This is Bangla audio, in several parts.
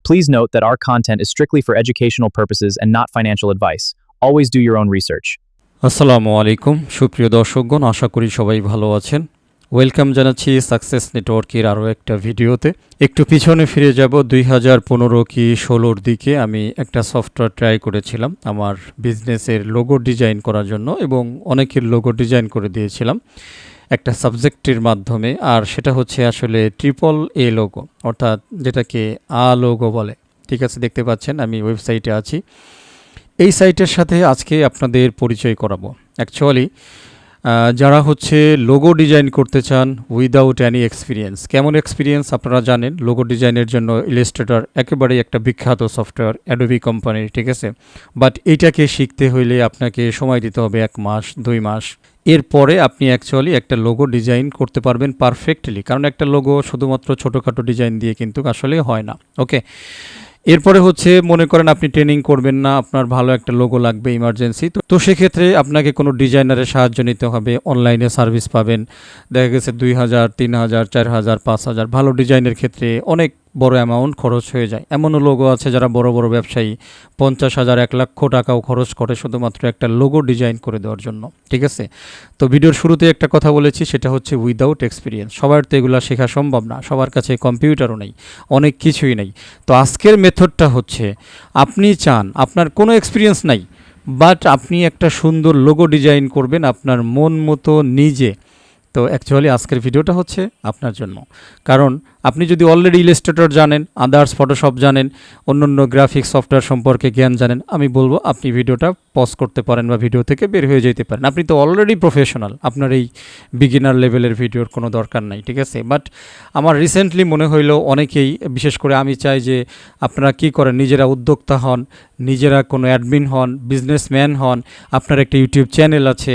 Please note that our content is strictly for educational purposes and not financial advice. Always do your own research. আসসালামু আলাইকুম সুপ্রিয় দর্শকগণ, আশা করি সবাই ভালো আছেন। ওয়েলকাম জানাচ্ছি সাকসেস নেটওয়ার্কের আরও একটা ভিডিওতে। একটু পিছনে ফিরে যাব, 2015 কি 16-র দিকে আমি একটা সফটওয়্যার ট্রাই করেছিলাম আমার বিজনেসের লোগো ডিজাইন করার জন্য, এবং অনেকের লোগো ডিজাইন করে দিয়েছিলাম একটা সাবজেক্টের মাধ্যমে। আর সেটা হচ্ছে আসলে AAA লোগো, অর্থাৎ যেটাকে লোগো বলে। ঠিক আছে, দেখতে পাচ্ছেন আমি ওয়েবসাইটে আছি। এই সাইটের সাথে আজকে আপনাদের পরিচয় করাবো। অ্যাকচুয়ালি যারা হচ্ছে লোগো ডিজাইন করতে চান উইদাউট অ্যানি এক্সপিরিয়েন্স। কেমন এক্সপিরিয়েন্স আপনারা জানেন, লোগো ডিজাইনের জন্য ইলাস্ট্রেটর একেবারেই একটা বিখ্যাত সফটওয়্যার অ্যাডোবি কোম্পানির, ঠিক আছে। বাট এইটাকে শিখতে হইলে আপনাকে সময় দিতে হবে 1 মাস 2 মাস। এরপরে আপনি অ্যাকচুয়ালি একটা লোগো ডিজাইন করতে পারবেন পারফেক্টলি, কারণ একটা লোগো শুধুমাত্র ছোটোখাটো ডিজাইন দিয়ে কিন্তু আসলে হয় না। ওকে, এরপরে হচ্ছে মনে করেন আপনি ট্রেনিং করবেন না, আপনার ভালো একটা লোগো লাগবে ইমার্জেন্সি, তো সেক্ষেত্রে আপনাকে কোনো ডিজাইনারের সাহায্য নিতে হবে। অনলাইনে সার্ভিস পাবেন, দেখা গেছে 2000, 3000, 4000, 5000। ভালো ডিজাইনের ক্ষেত্রে অনেক বড় অ্যামাউন্ট খরচ হয়ে যায়। এমনও লোগো আছে যারা বড় বড় ব্যবসায়ী 50,000, 1 লক্ষ টাকাও খরচ করে শুধুমাত্র একটা লোগো ডিজাইন করে দেওয়ার জন্য, ঠিক আছে। তো ভিডিওর শুরুতে একটা কথা বলেছি, সেটা হচ্ছে উইদাউট এক্সপিরিয়েন্স। সবার তো এগুলো শেখা সম্ভব না, সবার কাছে কম্পিউটারও নেই, অনেক কিছুই নেই। তো আজকের মেথডটা হচ্ছে, আপনি চান আপনার কোনো এক্সপিরিয়েন্স নাই, বাট আপনি একটা সুন্দর লোগো ডিজাইন করবেন আপনার মন মতো নিজে। তো অ্যাকচুয়ালি আজকের ভিডিওটা হচ্ছে আপনার জন্য, কারণ আপনি যদি অলরেডি ইলাস্ট্রেটর জানেন, আদার্স ফটোশপ জানেন, অন্যান্য গ্রাফিক্স সফটওয়্যার সম্পর্কে জ্ঞান জানেন, আমি বলবো আপনি ভিডিওটা পজ করতে পারেন বা ভিডিও থেকে বের হয়ে যেতে পারেন। আপনি তো অলরেডি প্রফেশনাল, আপনার এই বিগিনার লেভেলের ভিডিওর কোনো দরকার নাই, ঠিক আছে। বাট আমার রিসেন্টলি মনে হইলো অনেকেই, বিশেষ করে আমি চাই যে আপনারা কী করেন, নিজেরা উদ্যোক্তা হন, নিজেরা কোনো অ্যাডমিন হন, বিজনেসম্যান হন, আপনার একটা ইউটিউব চ্যানেল আছে,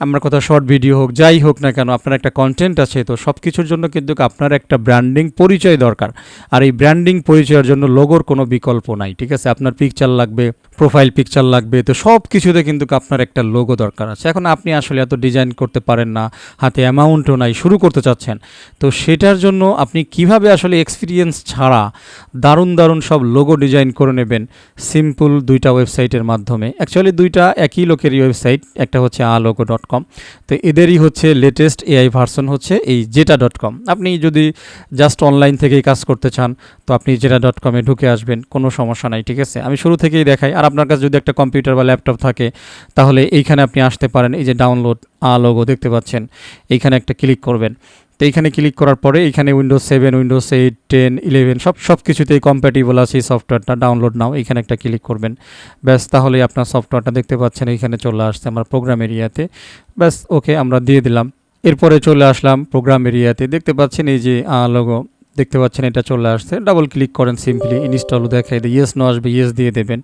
আমার কথা শর্ট ভিডিও হোক, যাই হোক না কেন, আপনার একটা কন্টেন্ট আছে। তো সব কিছুর জন্য কিন্তু আপনার একটা ব্র্যান্ডিং পরিচয় দরকার। আর এই ব্র্যান্ডিং পরিচয়ের জন্য লোগোর কোনো বিকল্প নাই, ঠিক আছে। আপনার পিকচার লাগবে, প্রোফাইল পিকচার লাগবে, তো সব কিছুতে কিন্তু আপনার একটা লোগো দরকার আছে। এখন আপনি আসলে এত ডিজাইন করতে পারেন না, হাতে অ্যামাউন্টও নাই, শুরু করতে চাচ্ছেন, তো সেটার জন্য আপনি কিভাবে আসলে এক্সপিরিয়েন্স ছাড়া দারুণ দারুণ সব লোগো ডিজাইন করে নেবেন সিম্পল 2টা ওয়েবসাইটের মাধ্যমে। অ্যাকচুয়ালি 2টা একই লোকেরই ওয়েবসাইট, একটা হচ্ছে alogo.com, তো এদেরই হচ্ছে লেটেস্ট AI ভার্সন হচ্ছে এই jeta.com। আপনি যদি জাস্ট অনলাইন থেকেই কাজ করতে চান, তো আপনি jeta.com-এ ঢুকে আসবেন, কোনো সমস্যা নাই, ঠিক আছে। আমি শুরু থেকেই দেখাই। আর আপনার কাছে যদি একটা কম্পিউটার বা ল্যাপটপ থাকে, তাহলে এইখানে আপনি আসতে পারেন। এই যে ডাউনলোড লোগো দেখতে পাচ্ছেন, এইখানে একটা ক্লিক করবেন। তো এইখানে ক্লিক করার পরে এইখানে উইন্ডোজ 7, উইন্ডোজ 8, 10, 11 সব কিছুতেই কম্প্যাটিবল আছে এই সফটওয়্যারটা, ডাউনলোড নাও, এইখানে একটা ক্লিক করবেন। ব্যাস, তাহলেই আপনার সফটওয়্যারটা দেখতে পাচ্ছেন এইখানে চলে আসছে আমার প্রোগ্রাম এরিয়াতে। ব্যাস, ওকে, আমরা দিয়ে দিলাম। এরপরে চলে আসলাম প্রোগ্রাম এরিয়াতে, দেখতে পাচ্ছেন এই যে লোগো দেখতে পাচ্ছেন, এটা চলে আসছে। ডাবল ক্লিক করেন, সিম্পলি ইনস্টলও দেখাই দিই, ইয়েস নো আসবে, ইয়েস দিয়ে দেবেন।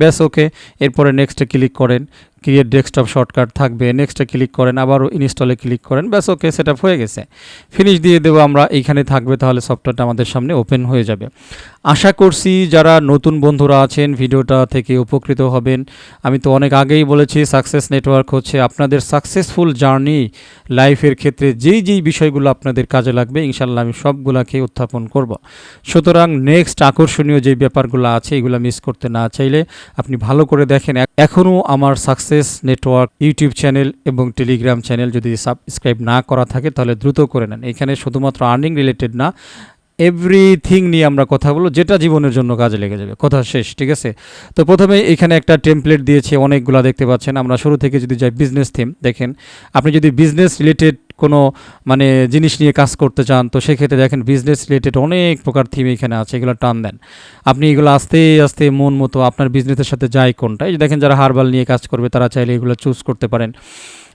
ব্যাস, ওকে। এরপরে নেক্সটে ক্লিক করেন, ক্রিয়েট ডেস্কটপ শর্টকাট থাকবে, নেক্সটে ক্লিক করেন, আবারও ইনস্টলে ক্লিক করেন। ব্যাস, ওকে, সেট আপ হয়ে গেছে। ফিনিশ দিয়ে দেবো আমরা, এইখানে থাকবে, তাহলে সফটওয়্যারটা আমাদের সামনে ওপেন হয়ে যাবে। আশা করছি যারা নতুন বন্ধুরা আছেন ভিডিওটা থেকে উপকৃত হবেন। আমি তো অনেক আগেই বলেছি, সাকসেস নেটওয়ার্ক হচ্ছে আপনাদের সাকসেসফুল জার্নি লাইফের ক্ষেত্রে যেই বিষয়গুলো আপনাদের কাজে লাগবে, ইনশাল্লাহ আমি সবগুলোকে উত্থাপন করব। সুতরাং নেক্সট আকর্ষণীয় যে ব্যাপারগুলো আছে, এগুলো মিস করতে না চাইলে আপনি ভালো করে দেখেন। এখনও আমার সাকসেস নেটওয়ার্ক ইউটিউব চ্যানেল এবং টেলিগ্রাম চ্যানেল যদি সাবস্ক্রাইব না করা থাকে, তাহলে দ্রুত করে নেন। এখানে শুধুমাত্র আর্নিং রিলেটেড না, এভরিথিং নিয়ে আমরা কথা বলবো, যেটা জীবনের জন্য কাজে লেগে যাবে, কথা শেষ, ঠিক আছে। তো প্রথমে এখানে একটা টেমপ্লেট দিয়েছে, অনেকগুলো দেখতে পাচ্ছেন। আমরা শুরু থেকে যদি যাই, বিজনেস থিম দেখেন, আপনি যদি বিজনেস রিলেটেড কোনো জিনিস নিয়ে কাজ করতে চান, তো সেক্ষেত্রে দেখেন বিজনেস রিলেটেড অনেক প্রকার থিম এখানে আছে, এগুলো টান দেন। আপনি এগুলো আস্তে আস্তে মন মতো আপনার বিজনেসের সাথে যায় কোনটা, এই যে দেখেন যারা হার্বাল নিয়ে কাজ করবে তারা চাইলে এগুলো চুজ করতে পারেন।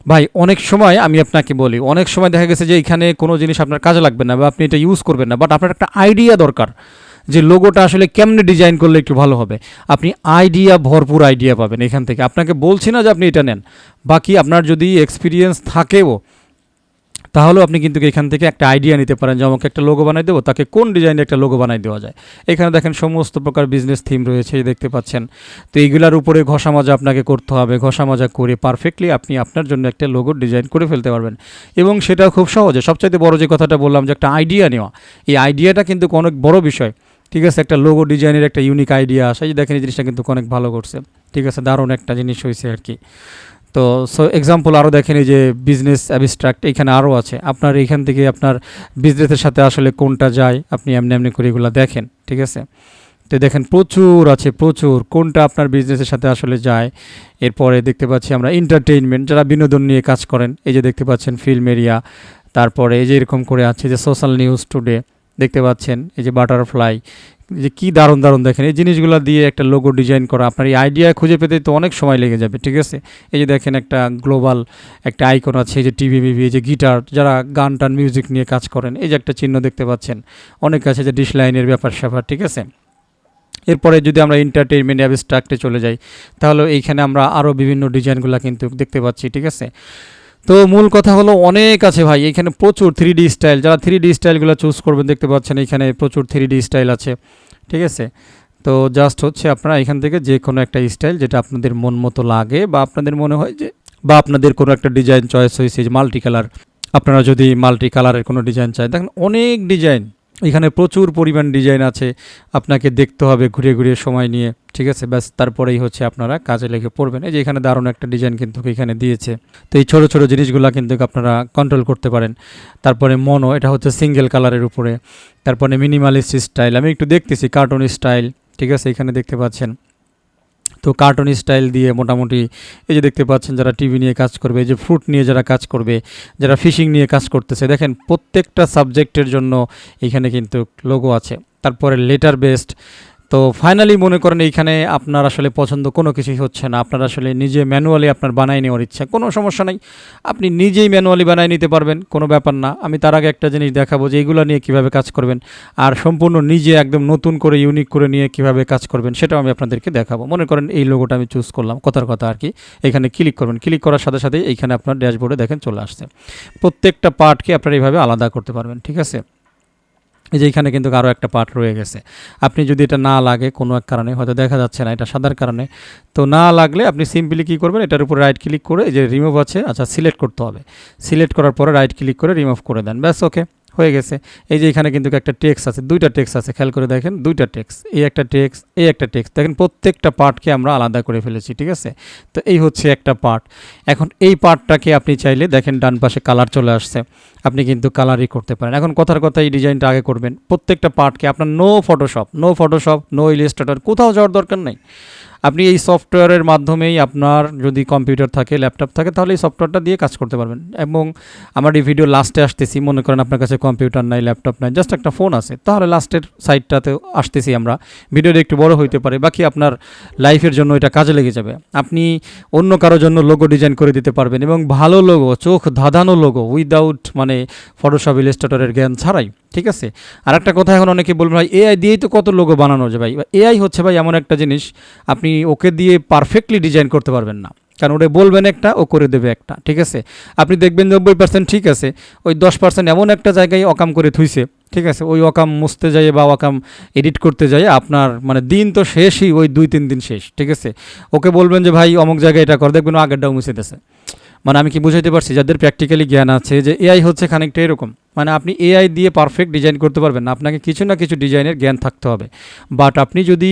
ভাই, অনেক সময় আমি আপনাকে বলি, অনেক সময় দেখা গেছে যে এখানে কোনো জিনিস আপনার কাজে লাগবে না বা আপনি এটা ইউজ করবেন না, বাট আপনার একটা আইডিয়া দরকার যে লোগোটা আসলে কেমনে ডিজাইন করলে একটু ভালো হবে। আপনি ভরপুর আইডিয়া পাবেন এখান থেকে। আপনাকে বলছি না যে আপনি এটা নেন, বাকি আপনার যদি এক্সপিরিয়েন্স থাকেও, তাহলেও আপনি কিন্তু এখান থেকে একটা আইডিয়া নিতে পারেন যে আমাকে একটা লোগো বানাই দেবো, তাকে কোন ডিজাইনে একটা লোগো বানাই দেওয়া যায়। এখানে দেখেন সমস্ত প্রকার বিজনেস থিম রয়েছে, দেখতে পাচ্ছেন। তো এইগুলার উপরে ঘষা মাজা আপনাকে করতে হবে, ঘষা মাজা করে পারফেক্টলি আপনি আপনার জন্য একটা লোগো ডিজাইন করে ফেলতে পারবেন, এবং সেটা খুব সহজে। সবচাইতে বড় যে কথাটা বললাম যে একটা আইডিয়া নেওয়া, এই আইডিয়াটা কিন্তু অনেক বড় বিষয়। ঠিক আছে, একটা লোগো ডিজাইনের একটা ইউনিক আইডিয়া আসে। এই যে দেখেন এই জিনিসটা কিন্তু অনেক ভালো করছে, ঠিক আছে, দারুণ একটা জিনিস হয়েছে আর কি। তো সো এক্সাম্পল আরও দেখেন, এই যে বিজনেস অ্যাবস্ট্রাক্ট এখানে আরও আছে। আপনার এখান থেকে আপনার বিজনেসের সাথে আসলে কোনটা যায় আপনি এমনি এমনি করে এগুলো দেখেন, ঠিক আছে। তো দেখেন প্রচুর আছে, প্রচুর, কোনটা আপনার বিজনেসের সাথে আসলে যায়। এরপরে দেখতে পাচ্ছি আমরা এন্টারটেইনমেন্ট, যারা বিনোদন নিয়ে কাজ করেন, এই যে দেখতে পাচ্ছেন ফিল্ম এরিয়া। তারপরে এই যে এরকম করে আছে যে সোশ্যাল নিউজ টুডে দেখতে পাচ্ছেন, এই যে বাটারফ্লাই, যে কি দারুণ দারুণ দেখেন এই জিনিসগুলো দিয়ে একটা লোগো ডিজাইন করা। আপনার এই আইডিয়া খুঁজে পেতে তো অনেক সময় লেগে যাবে, ঠিক আছে। এই যে দেখেন একটা গ্লোবাল একটা আইকন আছে, এই যে টিভি মিভি, এই যে গিটার, যারা গান টান মিউজিক নিয়ে কাজ করেন, এই যে একটা চিহ্ন দেখতে পাচ্ছেন। অনেক আছে যে ডিশ লাইনের ব্যাপার স্যাপার, ঠিক আছে। এরপরে যদি আমরা এন্টারটেইনমেন্ট অ্যাবস্ট্রাক্টে চলে যাই, তাহলে এইখানে আমরা আরও বিভিন্ন ডিজাইনগুলো কিন্তু দেখতে পাচ্ছি, ঠিক আছে। তো মূল কথা হলো অনেক আছে ভাই, এখানে প্রচুর 3D স্টাইল, যারা 3D স্টাইলগুলো চুজ করবেন দেখতে পাচ্ছেন এখানে প্রচুর 3D স্টাইল আছে, ঠিক আছে। তো জাস্ট হচ্ছে আপনারা এখান থেকে যে কোনো একটা স্টাইল যেটা আপনাদের মন মতো লাগে বা আপনাদের মনে হয় যে, বা আপনাদের কোনো একটা ডিজাইন চয়েস হয়েছে যে মাল্টি কালার, আপনারা যদি মাল্টি কালারের কোনো ডিজাইন চাই, দেখেন অনেক ডিজাইন, এখানে প্রচুর পরিমাণ ডিজাইন আছে। আপনাকে দেখতে হবে ঘুরিয়ে ঘুরিয়ে সময় নিয়ে, ঠিক আছে, ব্যাস তারপরেই হচ্ছে আপনারা কাজে লেগে পড়বেন। এই যে এখানে দারুণ একটা ডিজাইন কিন্তু এখানে দিয়েছে। তো এই ছোটো ছোটো জিনিসগুলো কিন্তু আপনারা কন্ট্রোল করতে পারেন। তারপরে মনো, এটা হচ্ছে সিঙ্গেল কালারের উপরে। তারপরে মিনিমালিস্ট স্টাইল, আমি একটু দেখতেছি কার্টুন স্টাইল, ঠিক আছে, এখানে দেখতে পাচ্ছেন। তো কার্টুন স্টাইল দিয়ে মোটামুটি এই যে দেখতে পাচ্ছেন যারা টিভি নিয়ে কাজ করবে, এই যে ফ্রুট নিয়ে যারা কাজ করবে, যারা ফিশিং নিয়ে কাজ করতেছে, দেখেন প্রত্যেকটা সাবজেক্টের জন্য এখানে কিন্তু লোগো আছে। তারপরে লেটার বেসড। তো ফাইনালি মনে করেন এইখানে আপনার আসলে পছন্দ কোনো কিছুই হচ্ছে না, আপনার আসলে নিজে ম্যানুয়ালি আপনার বানাই নেওয়ার ইচ্ছা, কোনো সমস্যা নাই, আপনি নিজেই ম্যানুয়ালি বানাই নিতে পারবেন, কোনো ব্যাপার না। আমি তার আগে একটা জিনিস দেখাবো যে এইগুলো নিয়ে কীভাবে কাজ করবেন, আর সম্পূর্ণ নিজে একদম নতুন করে ইউনিক করে নিয়ে কীভাবে কাজ করবেন সেটাও আমি আপনাদেরকে দেখাবো। মনে করেন এই লোগোটা আমি চুজ করলাম, কথার কথা আর কি, এখানে ক্লিক করবেন, ক্লিক করার সাথে সাথেই এইখানে আপনার ড্যাশবোর্ডে দেখেন চলে আসছে। প্রত্যেকটা পার্টকে আপনারা এইভাবে আলাদা করতে পারবেন, ঠিক আছে। এই যে এখানে কিন্তু আরও একটা পার্ট রয়ে গেছে। আপনি যদি এটা না লাগে কোনো এক কারণে, হয়তো দেখা যাচ্ছে না, এটা সাদার কারণে, তো না লাগলে আপনি সিম্পলি কী করবেন, এটার উপর রাইট ক্লিক করে এই যে রিমুভ আছে, আচ্ছা সিলেক্ট করতে হবে, সিলেক্ট করার পরে রাইট ক্লিক করে রিমুভ করে দেন, ব্যাস ওকে হয়ে গেছে। এই যে এখানে কিন্তু একটা টেক্সট আছে, দুইটা টেক্সট আছে, খেয়াল করে দেখেন দুইটা টেক্সট, এই একটা টেক্সট, এই একটা টেক্সট, দেখেন প্রত্যেকটা পার্টকে আমরা আলাদা করে ফেলেছি, ঠিক আছে। তো এই হচ্ছে একটা পার্ট। এখন এই পার্টটাকে আপনি চাইলে দেখেন ডান পাশে কালার চলে আসছে, আপনি কিন্তু কালারই করতে পারেন। এখন কথার কথা এই ডিজাইনটা আগে করবেন, প্রত্যেকটা পার্টকে আপনার নো ফটোশপ, নো ইলাস্ট্রেটর, কোথাও যাওয়ার দরকার নেই। আপনি এই সফটওয়্যারের মাধ্যমেই, আপনার যদি কম্পিউটার থাকে, ল্যাপটপ থাকে, তাহলে এই সফটওয়্যারটা দিয়ে কাজ করতে পারবেন। এবং আমার এই ভিডিও লাস্টে আসতেছি, মনে করেন আপনার কাছে কম্পিউটার নাই, ল্যাপটপ নাই, জাস্ট একটা ফোন আছে, তাহলে লাস্টের সাইডটাতে আসতেছি আমরা। ভিডিওটা একটু বড় হইতে পারে, বাকি আপনার লাইফের জন্য এটা কাজে লেগে যাবে। আপনি অন্য কারোর জন্য লোগো ডিজাইন করে দিতে পারবেন, এবং ভালো লোগো, চোখ ধাঁধানো লোগো, উইদাউট মানে ফটোশপ ইলাস্ট্রেটরের জ্ঞান ছাড়াই, ঠিক আছে। আর একটা কথা, এখন অনেকে বলবেন ভাই এআই দিয়েই তো কত লোগো বানানো যায়। ভাই এআই হচ্ছে ভাই এমন একটা জিনিস, আপনি ওকে দিয়ে পারফেক্টলি ডিজাইন করতে পারবেন না, কারণ ওটা বলবেন একটা, ও করে দেবে একটা, ঠিক আছে। আপনি দেখবেন 90% ঠিক আছে, ওই 10% এমন একটা জায়গায় অকাম করে থুইছে, ঠিক আছে। ওই অকাম মুছতে যাই বা অকাম এডিট করতে যাই আপনার মানে দিন তো শেষই, ওই 2-3 দিন শেষ, ঠিক আছে। ওকে বলবেন যে ভাই অমুক জায়গায় এটা কর, দেখবেন আগেরটাও মুছে দিয়েছে। মানে আমি কি বুঝাইতে পারছি? যাদের প্র্যাকটিক্যালি জ্ঞান আছে যে এআই হচ্ছে খানিকটা এরকম, মানে আপনি এআই দিয়ে পারফেক্ট ডিজাইন করতে পারবেন না, আপনাকে কিছু না কিছু ডিজাইনের জ্ঞান থাকতে হবে। বাট আপনি যদি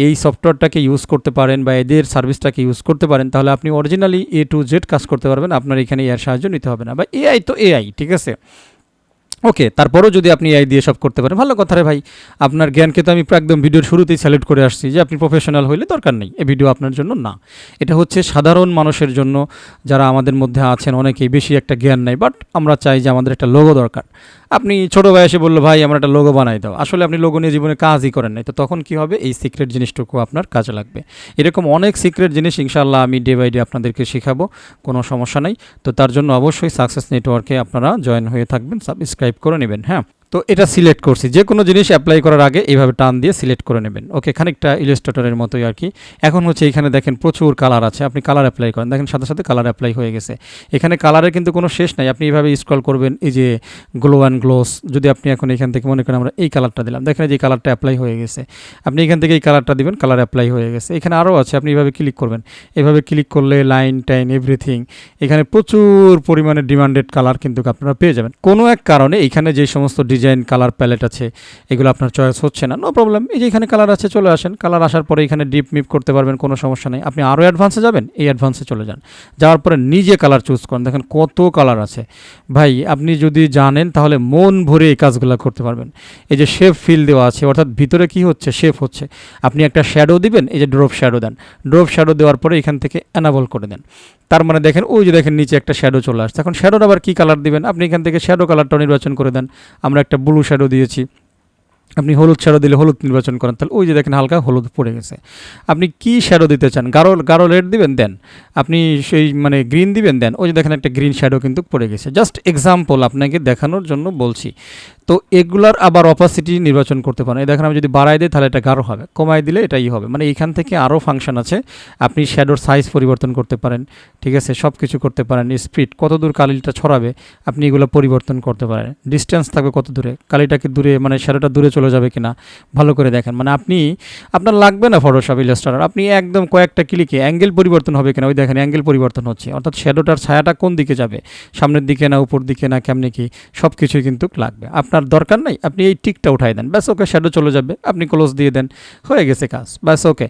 এই সফটওয়্যারটাকে ইউজ করতে পারেন বা এদের সার্ভিসটাকে ইউজ করতে পারেন, তাহলে আপনি অরিজিনালি A to Z কাজ করতে পারবেন, আপনার এখানে এর সাহায্য নিতে হবে না। বা এআই তো এআই, ঠিক আছে। ওকে, তারপরেও যদি আপনি এআই দিয়ে সব করতে পারেন, ভালো কথা রে ভাই। আপনার জ্ঞানকে তো আমি একদম ভিডিওর শুরুতেই স্যালুট করে আসছি যে আপনি প্রফেশনাল হইলে দরকার নেই, এই ভিডিও আপনার জন্য না। এটা হচ্ছে সাধারণ মানুষের জন্য, যারা আমাদের মধ্যে আছেন অনেকেই বেশি একটা জ্ঞান নাই, বাট আমরা চাই যে আমাদের একটা লোগো দরকার। আপনি ছোটো বয়সে বললো ভাই আমার একটা লোগো বানাই দাও, আসলে আপনি লোগো নিয়ে জীবনে কাজই করেন নাই, তো তখন কি হবে? এই সিক্রেট জিনিসটুকু আপনার কাজে লাগবে। এরকম অনেক সিক্রেট জিনিস ইনশাআল্লাহ আমি ডে বাই ডে আপনাদেরকে শেখাবো, কোনো সমস্যা নেই। তো তার জন্য অবশ্যই সাকসেস নেটওয়ার্কে আপনারা জয়েন হয়ে থাকবেন, সাবস্ক্রাইব করে নেবেন। হ্যাঁ, তো এটা সিলেক্ট করছি, যে কোনো জিনিস অ্যাপ্লাই করার আগে এইভাবে টান দিয়ে সিলেক্ট করে নেবেন। ওকে, খানিকটা ইলাস্ট্রেটরের মতোই আর কি। এখন হচ্ছে এখানে দেখেন প্রচুর কালার আছে, আপনি কালার অ্যাপ্লাই করেন, দেখেন সাথে সাথে কালার অ্যাপ্লাই হয়ে গেছে। এখানে কালারের কিন্তু কোনো শেষ নাই, আপনি এইভাবে স্ক্রল করবেন, এই যে গ্লো অ্যান্ড গ্লোস, যদি আপনি এখন এখান থেকে মনে করেন আমরা এই কালারটা দিলাম, দেখেন যে কালারটা অ্যাপ্লাই হয়ে গেছে, আপনি এখান থেকে এই কালারটা দিবেন, কালার অ্যাপ্লাই হয়ে গেছে। এখানে আরও আছে, আপনি এইভাবে ক্লিক করবেন, এভাবে ক্লিক করলে লাইন টাইন এভরিথিং, এখানে প্রচুর পরিমাণে ডিমান্ডেড কালার কিন্তু আপনারা পেয়ে যাবেন। কোনো এক কারণে এখানে যে সমস্ত ডিজাইন কালার প্যালেট আছে, এগুলো আপনার চয়েস হচ্ছে না, নো প্রবলেম, এই যে এখানে কালার আছে চলে আসেন, কালার আসার পরে এখানে ডিপ মিপ করতে পারবেন, কোনো সমস্যা নেই। আপনি আরও অ্যাডভান্সে যাবেন, এই অ্যাডভান্সে চলে যান, যাওয়ার পরে নিজে কালার চুজ করেন, দেখেন কত কালার আছে ভাই। আপনি যদি জানেন তাহলে মন ভরে এই কাজগুলো করতে পারবেন। এই যে শেপ ফিল দেওয়া আছে, অর্থাৎ ভিতরে কি হচ্ছে, শেপ হচ্ছে। আপনি একটা শ্যাডো দিবেন, এই যে ড্রপ শ্যাডো দেন, ড্রপ শ্যাডো দেওয়ার পরে এখান থেকে অ্যানাবল করে দেন, তার মানে দেখেন ওই যে দেখেন নিচে একটা শ্যাডো চলে আসছে। এখন শ্যাডোর আবার কী কালার দিবেন, আপনি এখান থেকে শ্যাডো কালারটা নির্বাচন করে দেন। আমরা একটা ব্লু শ্যাডো দিয়েছি, আপনি হলুদ শ্যাডো দিলে হলুদ নির্বাচন করেন, তাহলে ওই যে দেখেন হালকা হলুদ পড়ে গেছে। আপনি কি শ্যাডো দিতে চান, গাঢ় রেড দিবেন, দেন। আপনি সেই মানে গ্রিন দিবেন, দেন। ওই যে দেখেন একটা গ্রিন শ্যাডো কিন্তু পড়ে গেছে। জাস্ট এক্সাম্পল আপনাকে দেখানোর জন্য বলছি। তো এগুলার আবার অপাসিটি নির্বাচন করতে পারেন। এই দেখেন আমি যদি বাড়াই দিই তাহলে এটা গাঢ় হবে, কমাই দিলে এটাই হবে। মানে এইখান থেকে আরও ফাংশন আছে, আপনি শ্যাডোর সাইজ পরিবর্তন করতে পারেন, ঠিক আছে, সব কিছু করতে পারেন। স্পিড কত দূর কালিটা ছড়াবে আপনি এগুলো পরিবর্তন করতে পারেন। ডিস্টেন্স থাকবে কত দূরে, কালিটাকে দূরে মানে শ্যাডোটা দূরে চলে যাবে কিনা ভালো করে দেখেন। মানে আপনার লাগবে না ফটোশপ ইলাস্ট্রেটর, আপনি একদম কয়েকটা ক্লিকে অ্যাঙ্গেল পরিবর্তন হবে কিনা, ওই দেখেন অ্যাঙ্গেল পরিবর্তন হচ্ছে, অর্থাৎ শ্যাডোটার ছায়াটা কোন দিকে যাবে, সামনের দিকে না উপর দিকে না কেমনি কি, সব কিছুই কিন্তু লাগবে। আপনার দরকার নাই, আপনি এই টিকটা উঠাই দেন, ব্যাস ওকে, শ্যাডো চলে যাবে, আপনি ক্লোজ দিয়ে দেন, হয়ে গেছে কাজ, ব্যাস ওকে।